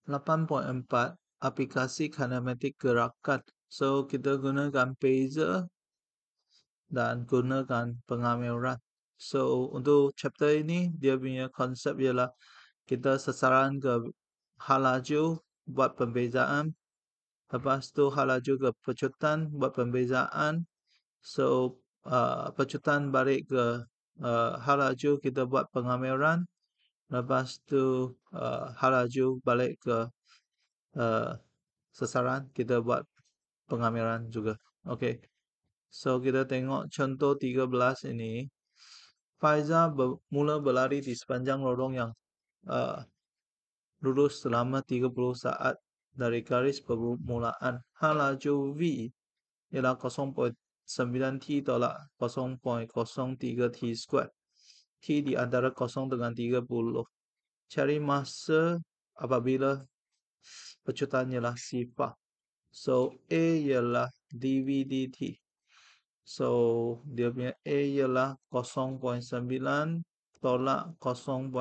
8.4 aplikasi kinematik gerakan. So kita gunakan phaser dan gunakan pengameran. So untuk chapter ini dia punya konsep ialah kita sasaran ke hal laju buat pembezaan, lepas tu hal laju ke pecutan buat pembezaan. So pecutan balik ke hal laju kita buat pengameran, lepas tu hal laju balik ke sasaran kita buat pengameran juga. Okey. So kita tengok contoh 13 ini. Faiza mula berlari di sepanjang lorong yang lurus selama 30 saat dari garis permulaan. Hal laju V ialah 0.9 T tolak 0.03 T square. T di antara 0 dengan 30. Cari masa apabila pecutan ialah sifar. So A ialah dV dt. So dia punya A ialah 0.9 tolak 0.06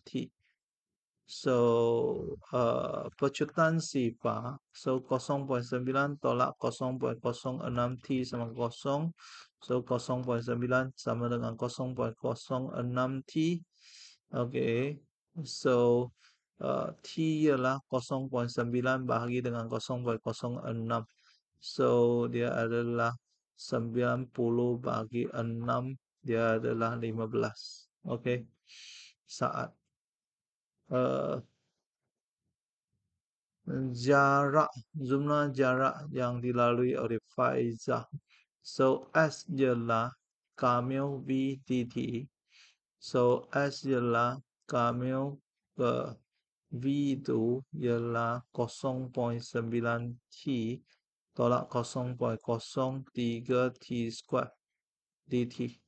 T. So pecutan sifar. So 0.9 tolak 0.06 T sama 0. So 0.9 sama dengan 0.06 T. Okay. So T ialah 0.9 bahagi dengan 0.06. So dia adalah 90 bagi 6, dia adalah 15. Okay. Saat. Jarak, jumlah jarak yang dilalui oleh Faizah. So S ialah kamil V dt. So S ialah kamil ke V itu ialah 0.9 T tolak 0.03 T square dt.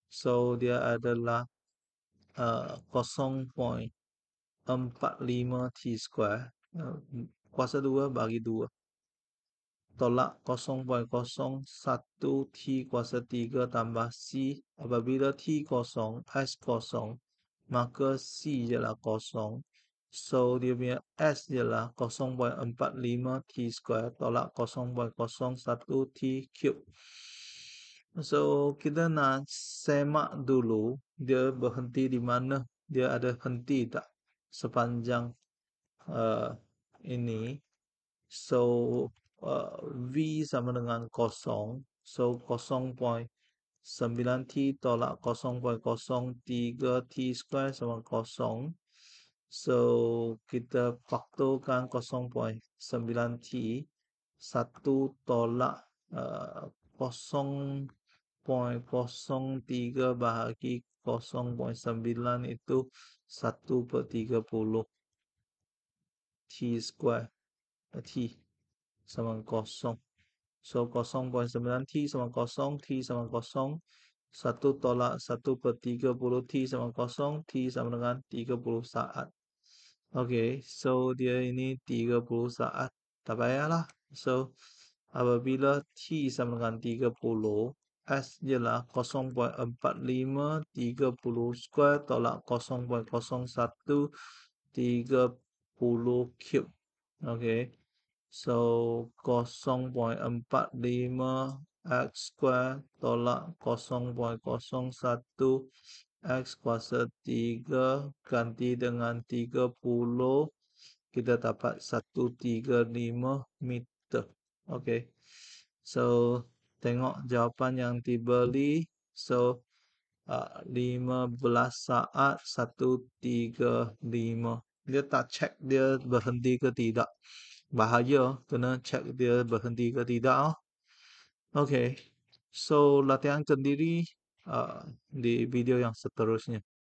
So dia adalah 0.45 T square kuasa 2 bagi 2 tolak 0.01 T kuasa 3 tambah C. Apabila T kosong, S kosong, maka C ialah kosong. So dia punya S ialah 0.45 T square tolak 0.01 T cube. So kita nak semak dulu dia berhenti di mana, dia ada henti tak sepanjang ini. So V sama dengan kosong. So 0.9 T tolak 0.03 T square sama kosong. So kita faktorkan 0.9 T. 1 tolak 0.03 bahagi 0.9 itu 1/30 T square. T sama 0. So 0.9 T sama 0, T sama 0. 1 tolak 1/30 T sama 0, T sama dengan 30 saat. Okay, so dia ini 30 saat. Tak payahlah. So apabila T sama dengan 30, S ialah 0.45 30 square tolak 0.01 30 cube. Okay. So 0.45 X square tolak 0.01 X kuasa 3 ganti dengan 30, kita dapat 135 meter. Okay. So tengok jawapan yang diberi. So 15 saat 135. Dia tak check dia berhenti ke tidak. Bahaya, kena check dia berhenti ke tidak. Okay. So latihan sendiri di video yang seterusnya.